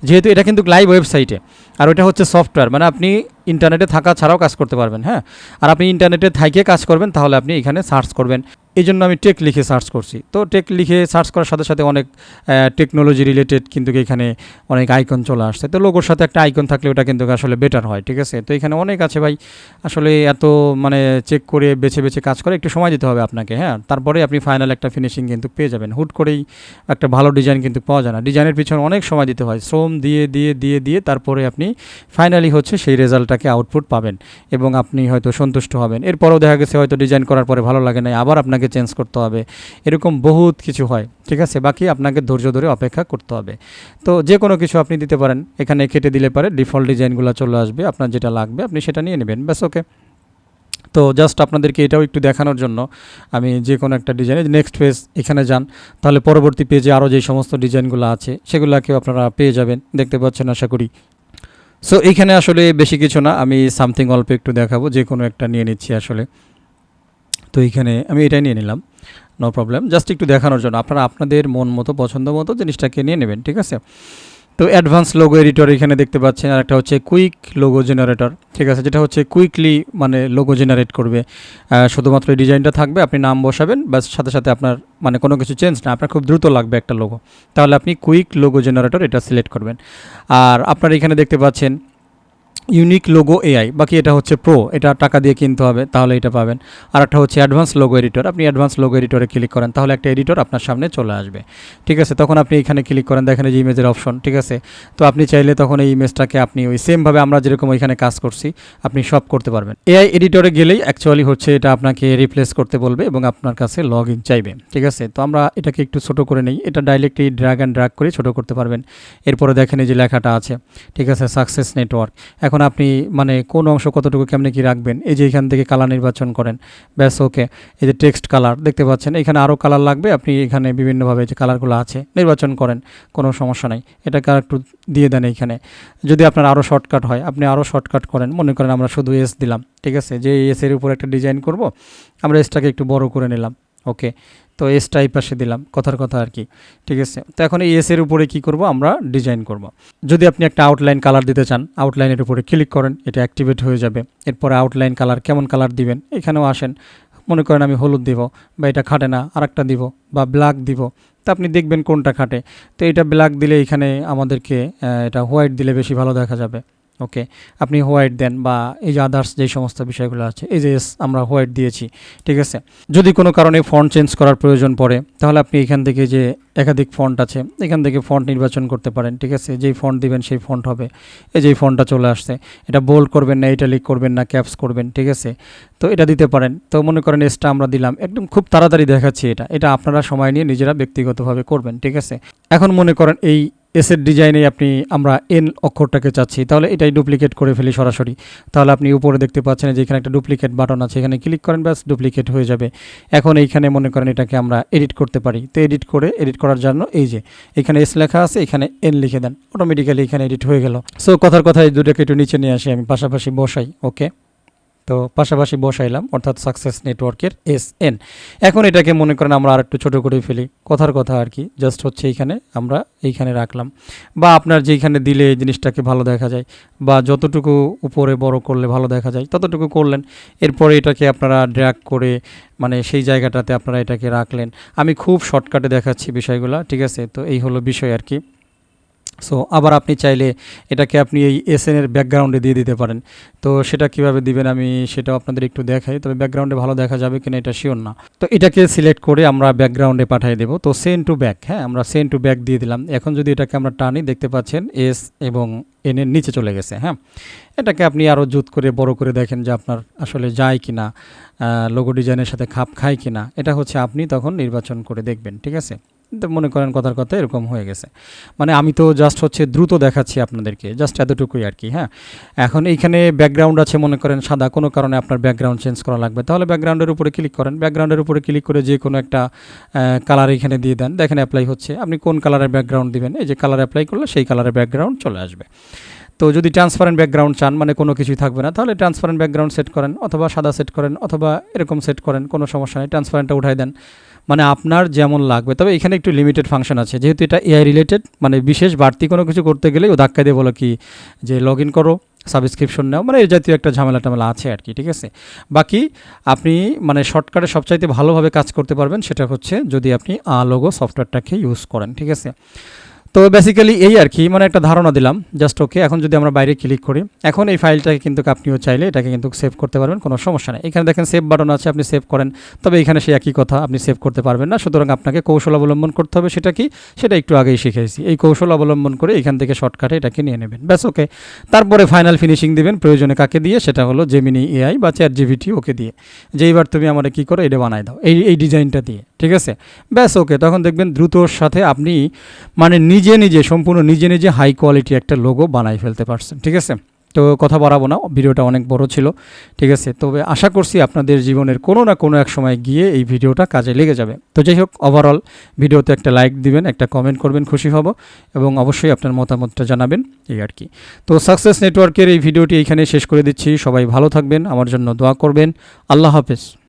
যেহেতু এটা কিন্তু লাইভ ওয়েবসাইটে আর ওটা হচ্ছে সফটওয়্যার, মানে আপনি ইন্টারনেটে থাকা ছাড়াও কাজ করতে পারবেন। হ্যাঁ, আর আপনি ইন্টারনেটে থাইকে কাজ করবেন তাহলে আপনি এখানে সার্চ করবেন। এই জন্য আমি টেক লিখে সার্চ করছি। তো টেক লিখে সার্চ করার সাথে সাথে অনেক টেকনোলজি রিলেটেড কিন্তু এখানে অনেক আইকন চলে আসছে। তো লোগোর সাথে একটা আইকন থাকলে ওটা কিন্তু আসলে বেটার হয়। ঠিক আছে, তো এখানে অনেক আছে ভাই, আসলে এত মানে চেক করে বেছে বেছে কাজ করে একটু সময় দিতে হবে আপনাকে। হ্যাঁ, তারপরে আপনি ফাইনাল একটা ফিনিশিং কিন্তু পেয়ে যাবেন। হুট করেই একটা ভালো ডিজাইন কিন্তু পাওয়া যায় না, ডিজাইনের পিছনে অনেক সময় দিতে হয়, শ্রম দিয়ে দিয়ে দিয়ে দিয়ে তারপরে আপনি ফাইনালি হচ্ছে সেই রেজাল্টটাকে আউটপুট পাবেন এবং আপনি হয়তো সন্তুষ্ট হবেন। এরপরেও দেখা গেছে হয়তো ডিজাইন করার পরে ভালো লাগে না, আবার আপনাকে চেঞ্জ করতে হবে, এরকম বহুত কিছু হয়। ঠিক আছে, বাকি আপনাকে ধৈর্য ধরে অপেক্ষা করতে হবে। তো যে কোনো কিছু আপনি দিতে পারেন, এখানে কেটে দিলে পারে ডিফল্ট ডিজাইনগুলো চলে আসবে, আপনার যেটা লাগবে আপনি সেটা নিয়ে নেবেন, ব্যাস। ওকে, তো জাস্ট আপনাদেরকে এটাও একটু দেখানোর জন্য আমি যে কোনো একটা ডিজাইনের নেক্সট পেজ এখানে যান, তাহলে পরবর্তী পেজে আরও যে সমস্ত ডিজাইনগুলো আছে সেগুলোকেও আপনারা পেয়ে যাবেন, দেখতে পাচ্ছেন আশা করি। সো এইখানে আসলে বেশি কিছু না, আমি সামথিং অল্প একটু দেখাবো, যে কোনো একটা নিয়ে নিচ্ছি আসলে। তো এইখানে আমি এটাই নিয়ে নিলাম, নো প্রবলেম, জাস্ট একটু দেখানোর জন্য। আপনারা আপনাদের মন মতো পছন্দ মতো জিনিসটাকে নিয়ে নেবেন। ঠিক আছে, তো অ্যাডভান্স লোগো এডিটর এখানে দেখতে পাচ্ছেন, আর একটা হচ্ছে কুইক লোগো জেনারেটর। ঠিক আছে, যেটা হচ্ছে কুইকলি মানে লোগো জেনারেট করবে, শুধুমাত্র এই ডিজাইনটা থাকবে, আপনি নাম বসাবেন, ব্যাস, সাথে সাথে আপনার মানে কোনো কিছু চেঞ্জ না, আপনার খুব দ্রুত লাগবে একটা লোগো, তাহলে আপনি কুইক লোগো জেনারেটর এটা সিলেক্ট করবেন। আর আপনারা এখানে দেখতে পাচ্ছেন ইউনিক লোগো এআই, বাকি এটা হচ্ছে প্রো, এটা টাকা দিয়ে কিনতে হবে, তাহলে এটা পাবেন। আর একটা হচ্ছে অ্যাডভান্স লোগো এডিটর, আপনি অ্যাডভান্স লোগো এডিটরে ক্লিক করেন তাহলে একটা এডিটর আপনার সামনে চলে আসবে। ঠিক আছে, তখন আপনি এখানে ক্লিক করেন, দেখেন যে ইমেজের অপশন। ঠিক আছে, তো আপনি চাইলে তখন এই ইমেজটাকে আপনি ওই সেমভাবে আমরা যেরকম ওইখানে কাজ করছি আপনি সব করতে পারবেন। এআই এডিটরে গেলেই অ্যাকচুয়ালি হচ্ছে এটা আপনাকে রিপ্লেস করতে বলবে এবং আপনার কাছে লগ ইন চাইবে। ঠিক আছে, তো আমরা এটাকে একটু ছোটো করে নিই, এটা ডাইরেক্টলি ড্র্যাগ অ্যান্ড ড্র্যাগ করে ছোটো করতে পারবেন। এরপরে দেখেন এই যে লেখাটা আছে, ঠিক আছে, সাকসেস নেটওয়ার্ক। এখন আপনি মানে কোন অংশ কতটুকু কেমনে কি রাখবেন, এই যে এখান থেকে কালার নির্বাচন করেন, ব্যাস। ওকে, এই যে টেক্সট কালার দেখতে পাচ্ছেন, এখানে আরও কালার লাগবে, আপনি এখানে বিভিন্নভাবে যে কালারগুলো আছে নির্বাচন করেন, কোনো সমস্যা নাই, এটাকে আর একটু দিয়ে দেন এইখানে। যদি আপনার আরও শর্টকাট হয় আপনি আরও শর্টকাট করেন, মনে করেন আমরা শুধু এস দিলাম। ঠিক আছে, যে এসের উপর একটা ডিজাইন করব, আমরা এসটাকে একটু বড় করে নিলাম। ওকে, তো এসটা এই পাশে দিলাম, কথার কথা আর কি। ঠিক আছে, তো এখন এই এসের উপরে কি করব, আমরা ডিজাইন করব। যদি আপনি একটা আউটলাইন কালার দিতে চান, আউটলাইনের উপরে ক্লিক করেন, এটা অ্যাক্টিভেট হয়ে যাবে। এরপরে আউটলাইন কালার, কেমন কালার দিবেন, এখানেও আসেন, মনে করেন আমি হলুদ দিব, বা এটা খাটে না আরেকটা দিব, বা ব্ল্যাক দিব, তো আপনি দেখবেন কোনটা খাটে। তো এটা ব্ল্যাক দিলে এখানে আমাদেরকে এটা হোয়াইট দিলে বেশি ভালো দেখা যাবে। ওকে, আপনি হোয়াইট দেন, বা এই যে আদার্স যে সমস্ত বিষয়গুলো আছে, এই যে আমরা হোয়াইট দিয়েছি। ঠিক আছে, যদি কোনো কারণে ফন্ট চেঞ্জ করার প্রয়োজন পড়ে তাহলে আপনি এখান থেকে যে একাধিক ফন্ট আছে এখান থেকে ফন্ট নির্বাচন করতে পারেন। ঠিক আছে, যেই ফন্ট দিবেন সেই ফন্ট হবে, এই যেই ফন্টটা চলে আসছে, এটা বোল্ড করবেন না, ইটালিক করবেন না, ক্যাপস করবেন। ঠিক আছে, তো এটা দিতে পারেন। তো মনে করেন এসটা আমরা দিলাম, একদম খুব তাড়াতাড়ি দেখাচ্ছি, এটা আপনারা সময় নিয়ে নিজেরা ব্যক্তিগতভাবে করবেন। ঠিক আছে, এখন মনে করেন এই এসের ডিজাইনে আমরা এন অক্ষরটাকে চাচ্ছি, তাহলে এটাই ডুপ্লিকেট করে ফেলি সরাসরি। তাহলে আপনি উপরে দেখতে পাচ্ছেন যে এখানে একটা ডুপ্লিকেট বাটন আছে, এখানে ক্লিক করেন, ব্যাস ডুপ্লিকেট হয়ে যাবে। এখন এইখানে মনে করেন এটাকে আমরা এডিট করতে পারি। তো এডিট করার জন্য এই যে এখানে এস লেখা আছে, এখানে এন লিখে দেন, অটোমেটিক্যালি এখানে এডিট হয়ে গেল। সো কথার কথা এই দুটোকে একটু নিচে নিয়ে আসি, আমি পাশাপাশি বসাই। ওকে, তো পাশাপাশি বসাইলাম, অর্থাৎ সাকসেস নেটওয়ার্কের SN। এখন এটাকে মনে করেন আমরা আর একটু ছোটো করে ফেলি, কথার কথা আর কি, জাস্ট হচ্ছে এইখানে আমরা এইখানে রাখলাম, বা আপনার যেইখানে দিলে এই জিনিসটাকে ভালো দেখা যায়, বা যতটুকু উপরে বড় করলে ভালো দেখা যায় ততটুকু করলেন। এরপরে এটাকে আপনারা ড্র্যাগ করে মানে সেই জায়গাটাতে আপনারা এটাকে রাখলেন। আমি খুব শর্টকাটে দেখাচ্ছি বিষয়গুলো, ঠিক আছে? তো এই হলো বিষয় আর কি। সো আবার আপনি চাইলে এটাকে আপনি এই SN এর ব্যাকগ্রাউন্ডে দিয়ে দিতে পারেন। তো সেটা কিভাবে দিবেন আমি সেটাও আপনাদের একটু দেখাই, তবে ব্যাকগ্রাউন্ডে ভালো দেখা যাবে কিনা এটা শিওর না। তো এটাকে সিলেক্ট করে আমরা ব্যাকগ্রাউন্ডে পাঠিয়ে দেবো। তো সেন্ড টু ব্যাক, হ্যাঁ, আমরা সেন্ড টু ব্যাক দিয়ে দিলাম। এখন যদি এটাকে আমরা টানি, দেখতে পাচ্ছেন S এবং N এর নিচে চলে গেছে। হ্যাঁ, এটাকে আপনি আরও জুত করে বড় করে দেখেন যে আপনার আসলে যায় কিনা, লোগো ডিজাইনের সাথে খাপ খায় কিনা। এটা হচ্ছে আপনি তখন নির্বাচন করে দেখবেন, ঠিক আছে? তো মনে করেন কথার কথা এরকম হয়ে গেছে, মানে আমি তো জাস্ট হচ্ছে দ্রুত দেখাচ্ছি আপনাদেরকে, জাস্ট এতটুকুই আর কি। হ্যাঁ, এখন এইখানে ব্যাকগ্রাউন্ড আছে মনে করেন সাদা, কোনো কারণে আপনার ব্যাকগ্রাউন্ড চেঞ্জ করা লাগবে, তাহলে ব্যাকগ্রাউন্ডের উপরে ক্লিক করেন, ব্যাকগ্রাউন্ডের উপরে ক্লিক করে যে কোনো একটা কালার এখানে দিয়ে দেন, দেখেন অ্যাপ্লাই হচ্ছে। আপনি কোন কালারের ব্যাকগ্রাউন্ড দিবেন, এই যে কালার অ্যাপ্লাই করলে সেই কালারের ব্যাকগ্রাউন্ড চলে আসবে। তো যদি ট্রান্সপারেন্ট ব্যাকগ্রাউন্ড চান, মানে কোনো কিছুই থাকবে না, তাহলে ট্রান্সপারেন্ট ব্যাকগ্রাউন্ড সেট করেন, অথবা সাদা সেট করেন, অথবা এরকম সেট করেন, কোনো সমস্যা নেই। ট্রান্সপারেন্টটা উঠাই দেন, মানে আপনার যেমন লাগবে। তবে এখানে একটু লিমিটেড ফাংশন আছে, যেহেতু এটা AI রিলেটেড, মানে বিশেষ বাড়তি কোনো কিছু করতে গেলে ও ধাক্কা দিয়ে বলো কি যে লগ ইন করো, সাবস্ক্রিপশন নাও, মানে এই জাতীয় একটা ঝামেলা টামেলা আছে আর কি, ঠিক আছে? বাকি আপনি মানে শর্টকাটে সবচাইতে ভালোভাবে কাজ করতে পারবেন সেটা হচ্ছে যদি আপনি লোগো সফটওয়্যারটাকে ইউজ করেন, ঠিক আছে? তো বেসিক্যালি এই আর কি, মানে একটা ধারণা দিলাম জাস্ট। ওকে, এখন যদি আমরা বাইরে ক্লিক করি, এখন এই ফাইলটাকে কিন্তু আপনিও চাইলে এটাকে কিন্তু সেভ করতে পারবেন, কোনো সমস্যা নেই। এখানে দেখেন সেভ বাটন আছে, আপনি সেভ করেন, তবে এখানে সেই একই কথা, আপনি সেভ করতে পারবেন না। সুতরাং আপনাকে কৌশল অবলম্বন করতে হবে। সেটা কি, সেটা একটু আগেই শিখেছি। এই কৌশল অবলম্বন করে এখান থেকে শর্টকাটে এটাকে নিয়ে নেবেন, ব্যাস। ওকে, তারপরে ফাইনাল ফিনিশিং দিবেন, প্রয়োজনে কাকে দিয়ে, সেটা হলো জেমিনি AI বা ChatGPT ওকে দিয়ে, যে এইবার তুমি আমার কি করো, এটা বানাই দাও এই ডিজাইনটা দিয়ে, ঠিক আছে? ব্যাস, ওকে, তখন দেখবেন দ্রুতর সাথে আপনি মানে নিজে সম্পূর্ণ নিজে হাই কোয়ালিটি একটা লোগো বানাই ফেলতে পারছেন, ঠিক আছে? তো কথা বাড়াবো না, ভিডিওটা অনেক বড় ছিল, ঠিক আছে? তবে আশা করছি আপনাদের জীবনের কোনো না কোনো এক সময় গিয়ে এই ভিডিওটা কাজে লেগে যাবে। তো যাই হোক, ওভারঅল ভিডিওতে একটা লাইক দিবেন, একটা কমেন্ট করবেন, খুশি হব, এবং অবশ্যই আপনার মতামতটা জানাবেন, এই আর কি। তো সাকসেস নেটওয়ার্কের এই ভিডিওটি এইখানে শেষ করে দিচ্ছি। সবাই ভালো থাকবেন, আমার জন্য দোয়া করবেন। আল্লাহ হাফেজ।